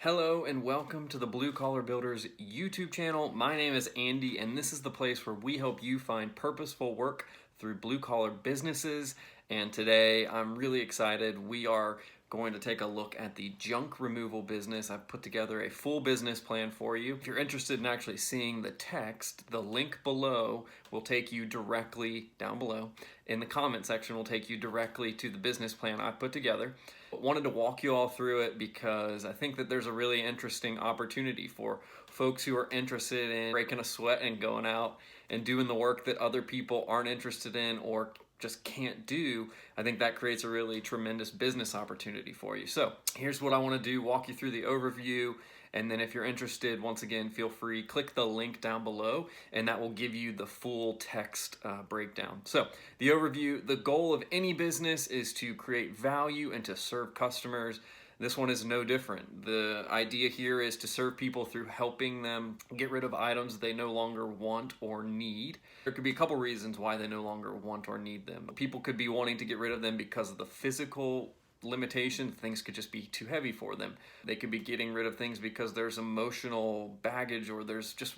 Hello and welcome to the Blue Collar Builders YouTube channel. My name is Andy and this is the place where we help you find purposeful work through blue collar businesses. And today I'm really excited. We are going to take a look at the junk removal business. I've put together a full business plan for you. If you're interested in actually seeing the text, the link below will take you directly down below. In the comment section will take you directly to the business plan I've put together. Wanted to walk you all through it because I think that there's a really interesting opportunity for folks who are interested in breaking a sweat and going out and doing the work that other people aren't interested in or just can't do. I think that creates a really tremendous business opportunity for you. So here's what I want to do, walk you through the overview, and then if you're interested, once again, feel free, click the link down below, and that will give you the full text breakdown. So the overview, the goal of any business is to create value and to serve customers. This one is no different. The idea here is to serve people through helping them get rid of items they no longer want or need. There could be a couple reasons why they no longer want or need them. People could be wanting to get rid of them because of the physical limitation. Things could just be too heavy for them. They could be getting rid of things because there's emotional baggage, or there's just,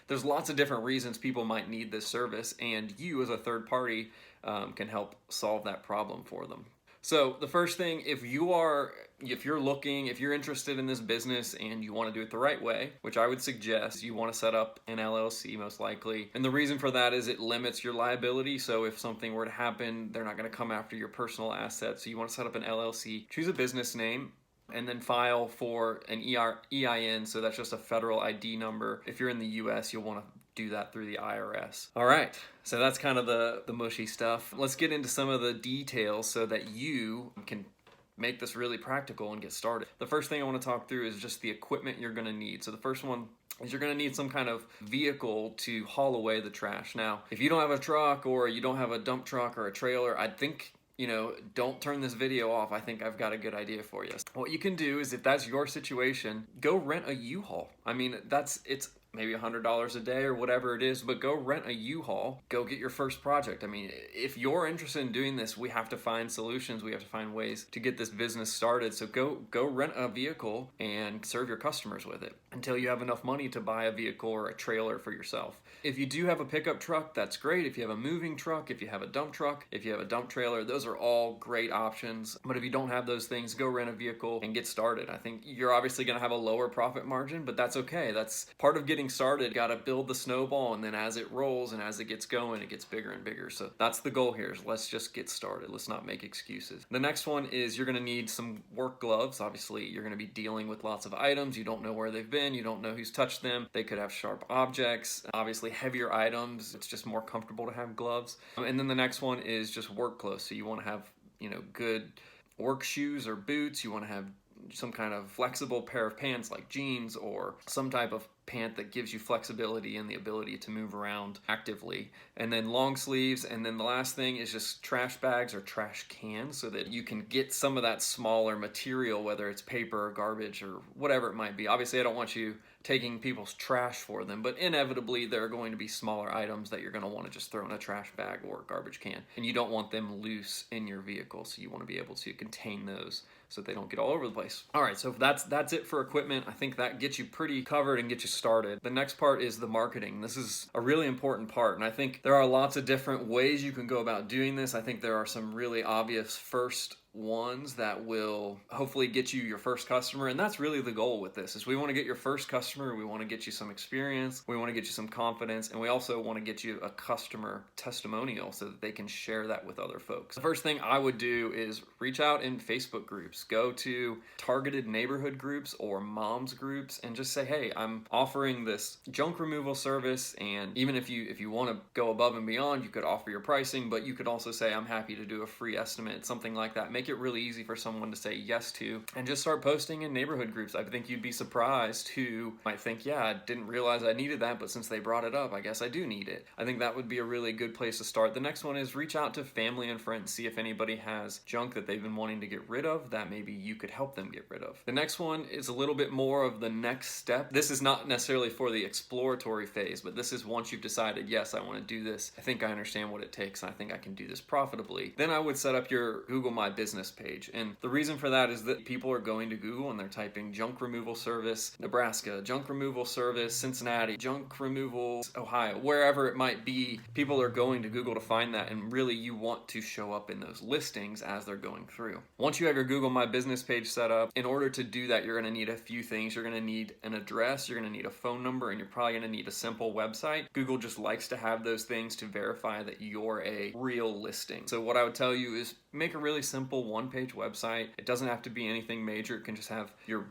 there's lots of different reasons people might need this service, and you as a third party can help solve that problem for them. So the first thing, if you're interested in this business and you want to do it the right way, which I would suggest, you want to set up an LLC most likely. And the reason for that is it limits your liability. So if something were to happen, they're not going to come after your personal assets. So you want to set up an LLC, choose a business name, and then file for an EIN, so that's just a federal ID number. If you're in the US, you'll want to do that through the IRS. All right, so that's kind of the mushy stuff. Let's get into some of the details so that you can make this really practical and get started. The first thing I want to talk through is just the equipment you're going to need. So the first one is you're going to need some kind of vehicle to haul away the trash. Now, if you don't have a truck or you don't have a dump truck or a trailer, I think don't turn this video off. I think I've got a good idea for you. What you can do is, if that's your situation, go rent a U-Haul. I mean, it's maybe $100 a day or whatever it is, but go rent a U-Haul, go get your first project. I mean, if you're interested in doing this, we have to find solutions. We have to find ways to get this business started. So go rent a vehicle and serve your customers with it until you have enough money to buy a vehicle or a trailer for yourself. If you do have a pickup truck, that's great. If you have a moving truck, if you have a dump truck, if you have a dump trailer, those are all great options. But if you don't have those things, go rent a vehicle and get started. I think you're obviously going to have a lower profit margin, but that's okay. That's part of getting started. Got to build the snowball, and then as it rolls and as it gets going, it gets bigger and bigger. So that's the goal here, is let's just get started. Let's not make excuses. The next one is you're going to need some work gloves. Obviously, you're going to be dealing with lots of items. You don't know where they've been. You don't know who's touched them. They could have sharp objects. Obviously, heavier items. It's just more comfortable to have gloves. And then the next one is just work clothes. So you want to have, good work shoes or boots. You want to have some kind of flexible pair of pants like jeans, or some type of pant that gives you flexibility and the ability to move around actively. And then long sleeves. And then the last thing is just trash bags or trash cans, so that you can get some of that smaller material, whether it's paper or garbage or whatever it might be. Obviously, I don't want you taking people's trash for them, but inevitably there are going to be smaller items that you're going to want to just throw in a trash bag or garbage can, and you don't want them loose in your vehicle, so you want to be able to contain those so they don't get all over the place. All right, so that's it for equipment. I think that gets you pretty covered and gets you started. The next part is the marketing. This is a really important part, and I think there are lots of different ways you can go about doing this. I think there are some really obvious first ones that will hopefully get you your first customer, and that's really the goal with this. Is we want to get your first customer, we want to get you some experience, we want to get you some confidence, and we also want to get you a customer testimonial so that they can share that with other folks. The first thing I would do is reach out in Facebook groups. Go to targeted neighborhood groups or moms groups and just say, hey, I'm offering this junk removal service, and even if you want to go above and beyond, you could offer your pricing, but you could also say, I'm happy to do a free estimate, something like that. Make it really easy for someone to say yes to, and just start posting in neighborhood groups. I think you'd be surprised who might think, yeah, I didn't realize I needed that, but since they brought it up, I guess I do need it. I think that would be a really good place to start. The next one is reach out to family and friends. See if anybody has junk that they've been wanting to get rid of that maybe you could help them get rid of. The next one is a little bit more of the next step. This is not necessarily for the exploratory phase, but this is once you've decided, yes, I want to do this. I think I understand what it takes, and I think I can do this profitably. Then I would set up your Google My Business business page. And the reason for that is that people are going to Google and they're typing junk removal service Nebraska, junk removal service Cincinnati, junk removal Ohio, wherever it might be. People are going to Google to find that, and really you want to show up in those listings as they're going through. Once you have your Google My Business page set up, in order to do that, you're going to need a few things. You're going to need an address, you're going to need a phone number, and you're probably going to need a simple website. Google just likes to have those things to verify that you're a real listing. So what I would tell you is make a really simple one-page website. It doesn't have to be anything major. It can just have your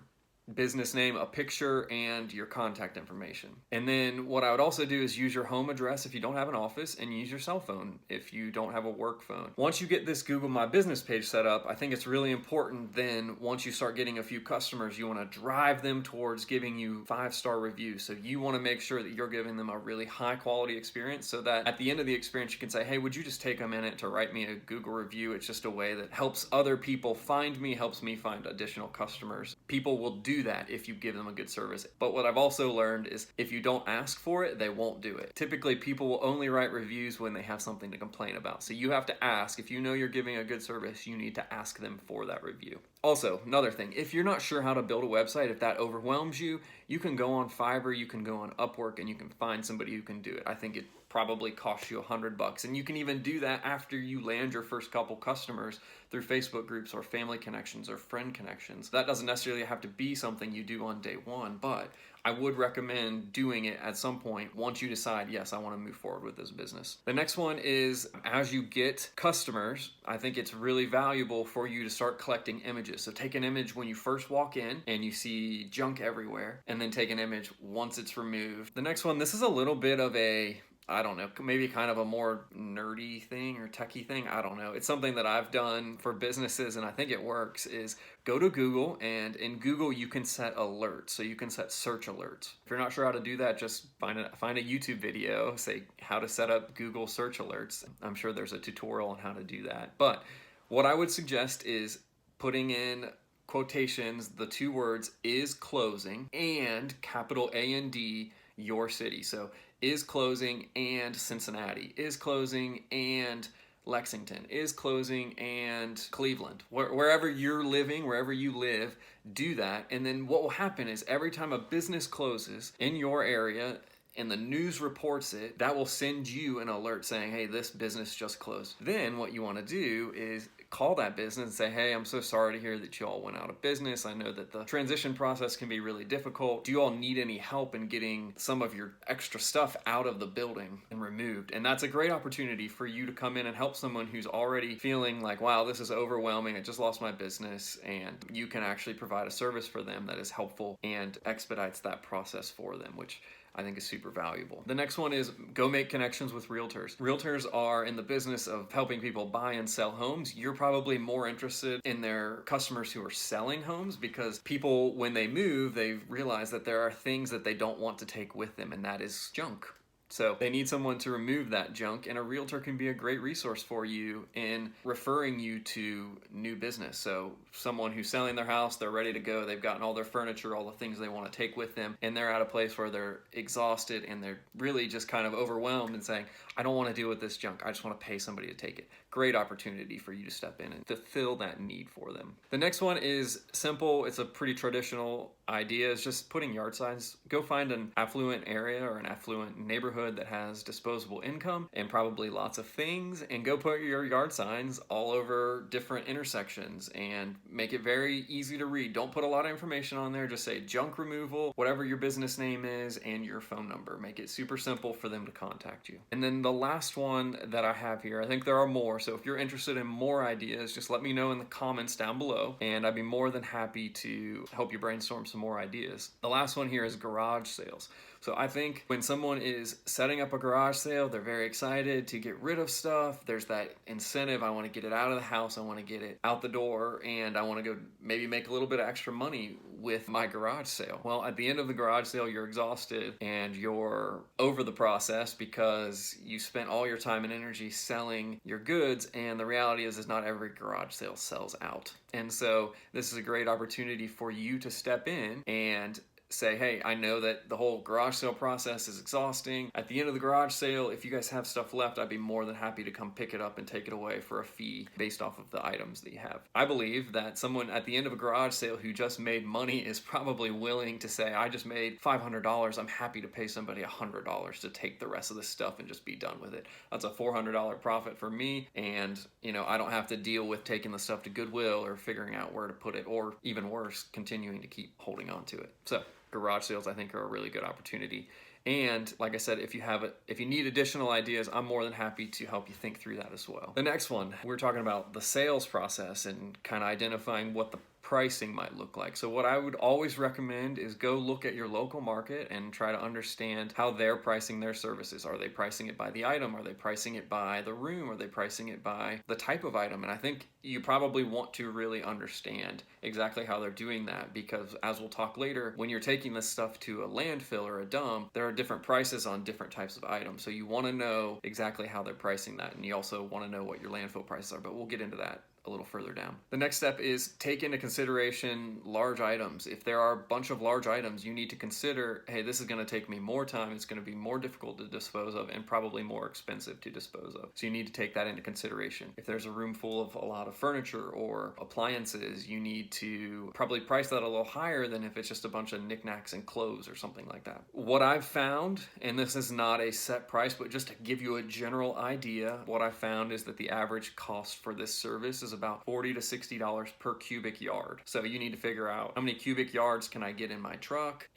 business name, a picture, and your contact information. And then what I would also do is use your home address if you don't have an office, and use your cell phone if you don't have a work phone. Once you get this Google My Business page set up, I think it's really important then once you start getting a few customers, you want to drive them towards giving you 5-star reviews. So you want to make sure that you're giving them a really high quality experience so that at the end of the experience you can say, hey, would you just take a minute to write me a Google review? It's just a way that helps other people find me, helps me find additional customers. People will do that if you give them a good service. But what I've also learned is if you don't ask for it, they won't do it. Typically, people will only write reviews when they have something to complain about. So you have to ask. If you know you're giving a good service, you need to ask them for that review. Also, another thing, if you're not sure how to build a website, if that overwhelms you, you can go on Fiverr, you can go on Upwork, and you can find somebody who can do it. I think it probably costs you $100, and you can even do that after you land your first couple customers through Facebook groups or family connections or friend connections. That doesn't necessarily have to be something you do on day one, but I would recommend doing it at some point once you decide, yes, I want to move forward with this business. The next one is as you get customers, I think it's really valuable for you to start collecting images. So take an image when you first walk in and you see junk everywhere, and then take an image once it's removed. The next one, this is a little bit of a, I don't know, maybe kind of a more nerdy thing or techie thing. I don't know. It's something that I've done for businesses and I think it works, is go to Google, and in Google you can set alerts. So you can set search alerts. If you're not sure how to do that, just find a YouTube video, say how to set up Google search alerts. I'm sure there's a tutorial on how to do that. But what I would suggest is putting in quotations, the two words is closing and capital A and D, your city. So is closing and Cincinnati, is closing and Lexington, is closing and Cleveland. Wherever you're living, wherever you live, do that. And then what will happen is every time a business closes in your area and the news reports it, that will send you an alert saying, hey, this business just closed. Then what you want to do is call that business and say, hey, I'm so sorry to hear that you all went out of business. I know that the transition process can be really difficult. Do you all need any help in getting some of your extra stuff out of the building and removed? And that's a great opportunity for you to come in and help someone who's already feeling like, wow, this is overwhelming. I just lost my business. And you can actually provide a service for them that is helpful and expedites that process for them, which I think is super valuable. The next one is go make connections with realtors. Realtors are in the business of helping people buy and sell homes. You're probably more interested in their customers who are selling homes, because people, when they move, they realize that there are things that they don't want to take with them, and that is junk. So they need someone to remove that junk, and a realtor can be a great resource for you in referring you to new business. So someone who's selling their house, they're ready to go, they've gotten all their furniture, all the things they want to take with them, and they're at a place where they're exhausted and they're really just kind of overwhelmed and saying, I don't want to deal with this junk, I just want to pay somebody to take it. Great opportunity for you to step in and to fill that need for them. The next one is simple. It's a pretty traditional idea. It's just putting yard signs. Go find an affluent area or an affluent neighborhood that has disposable income and probably lots of things, and go put your yard signs all over different intersections and make it very easy to read. Don't put a lot of information on there. Just say junk removal, whatever your business name is, and your phone number. Make it super simple for them to contact you. And then the last one that I have here, I think there are more. So if you're interested in more ideas, just let me know in the comments down below, and I'd be more than happy to help you brainstorm some more ideas. The last one here is garage sales. So I think when someone is setting up a garage sale, they're very excited to get rid of stuff. There's that incentive. I want to get it out of the house. I want to get it out the door, and I want to go maybe make a little bit of extra money with my garage sale. Well, at the end of the garage sale, you're exhausted and you're over the process because you spent all your time and energy selling your goods, and the reality is not every garage sale sells out. And so this is a great opportunity for you to step in and say, hey, I know that the whole garage sale process is exhausting. At the end of the garage sale, if you guys have stuff left, I'd be more than happy to come pick it up and take it away for a fee based off of the items that you have. I believe that someone at the end of a garage sale who just made money is probably willing to say, I just made $500. I'm happy to pay somebody $100 to take the rest of this stuff and just be done with it. That's a $400 profit for me, and I don't have to deal with taking the stuff to Goodwill or figuring out where to put it, or even worse, continuing to keep holding on to it. So garage sales, I think, are a really good opportunity. And like I said, if you need additional ideas, I'm more than happy to help you think through that as well. The next one, we're talking about the sales process and kind of identifying what the pricing might look like. So what I would always recommend is go look at your local market and try to understand how they're pricing their services. Are they pricing it by the item? Are they pricing it by the room? Are they pricing it by the type of item? And I think you probably want to really understand exactly how they're doing that, because as we'll talk later, when you're taking this stuff to a landfill or a dump, there are different prices on different types of items. So you want to know exactly how they're pricing that, and you also want to know what your landfill prices are, but we'll get into that a little further down. The next step is take into consideration large items. If there are a bunch of large items, you need to consider, hey, this is going to take me more time, it's going to be more difficult to dispose of, and probably more expensive to dispose of. So you need to take that into consideration. If there's a room full of a lot of furniture or appliances, you need to probably price that a little higher than if it's just a bunch of knickknacks and clothes or something like that. What I've found, and this is not a set price, but just to give you a general idea, what I found is that the average cost for this service is about $40 to $60 per cubic yard. So you need to figure out how many cubic yards can I get in my truck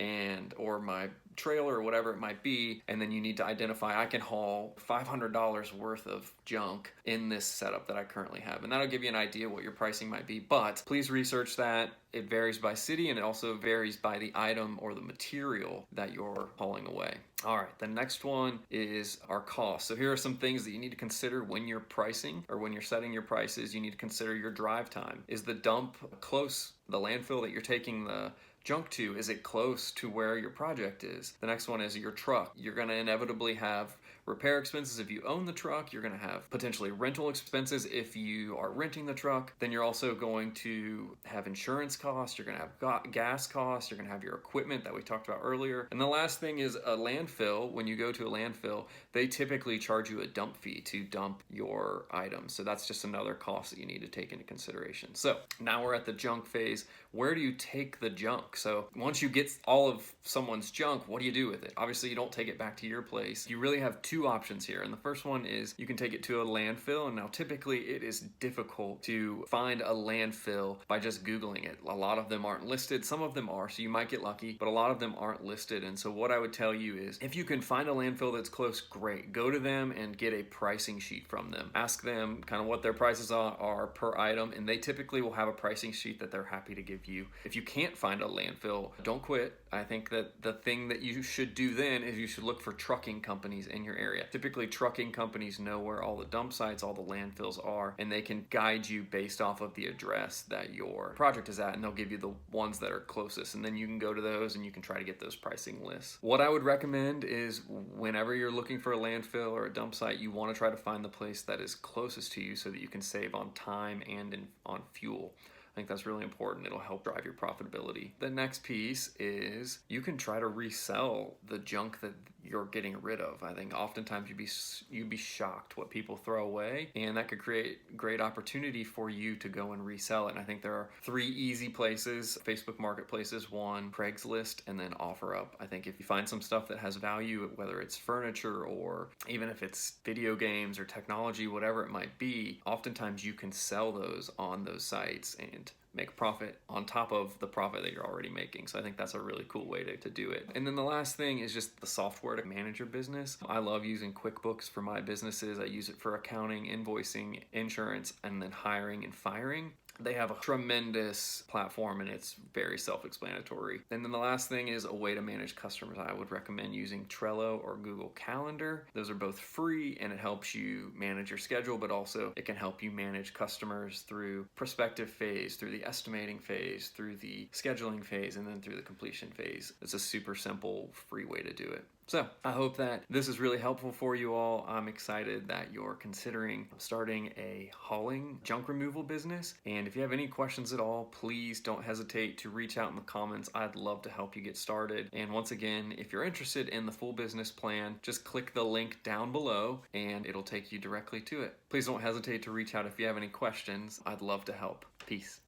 or my trailer or whatever it might be, and then you need to identify, I can haul $500 worth of junk in this setup that I currently have, and that'll give you an idea what your pricing might be. But please research that. It varies by city, and it also varies by the item or the material that you're hauling away. All right, the next one is our cost. So here are some things that you need to consider when you're pricing, or when you're setting your prices. You need to consider your drive time. Is the dump close? The landfill that you're taking the junk to, is it close to where your project is? The next one is your truck. You're going to inevitably have repair expenses if you own the truck. You're going to have potentially rental expenses if you are renting the truck. Then you're also going to have insurance costs. You're going to have gas costs. You're going to have your equipment that we talked about earlier. And the last thing is a landfill. When you go to a landfill, they typically charge you a dump fee to dump your items. So that's just another cost that you need to take into consideration. So now we're at the junk phase. Where do you take the junk? So once you get all of someone's junk, what do you do with it? Obviously, you don't take it back to your place. You really have two options here. And the first one is you can take it to a landfill. And now typically it is difficult to find a landfill by just Googling it. A lot of them aren't listed. Some of them are, so you might get lucky, but a lot of them aren't listed. And so what I would tell you is, if you can find a landfill that's close, great. Go to them and get a pricing sheet from them. Ask them kind of what their prices are per item, and they typically will have a pricing sheet that they're happy to give you. If you can't find a landfill, don't quit. I think that the thing that you should do then is you should look for trucking companies in your area. Typically, trucking companies know where all the dump sites, all the landfills are, and they can guide you based off of the address that your project is at, and they'll give you the ones that are closest, and then you can go to those and you can try to get those pricing lists. What I would recommend is, whenever you're looking for a landfill or a dump site, you want to try to find the place that is closest to you so that you can save on time and on fuel. I think that's really important. It'll help drive your profitability. The next piece is you can try to resell the junk that you're getting rid of. I think oftentimes you'd be shocked what people throw away, and that could create great opportunity for you to go and resell it. And I think there are 3 easy places: Facebook Marketplace is one, Craigslist, and then OfferUp. I think if you find some stuff that has value, whether it's furniture or even if it's video games or technology, whatever it might be, oftentimes you can sell those on those sites and make a profit on top of the profit that you're already making. So I think that's a really cool way to do it. And then the last thing is just the software to manage your business. I love using QuickBooks for my businesses. I use it for accounting, invoicing, insurance, and then hiring and firing. They have a tremendous platform, and it's very self-explanatory. And then the last thing is a way to manage customers. I would recommend using Trello or Google Calendar. Those are both free, and it helps you manage your schedule, but also it can help you manage customers through prospective phase, through the estimating phase, through the scheduling phase, and then through the completion phase. It's a super simple, free way to do it. So I hope that this is really helpful for you all. I'm excited that you're considering starting a hauling junk removal business. And if you have any questions at all, please don't hesitate to reach out in the comments. I'd love to help you get started. And once again, if you're interested in the full business plan, just click the link down below and it'll take you directly to it. Please don't hesitate to reach out if you have any questions. I'd love to help. Peace.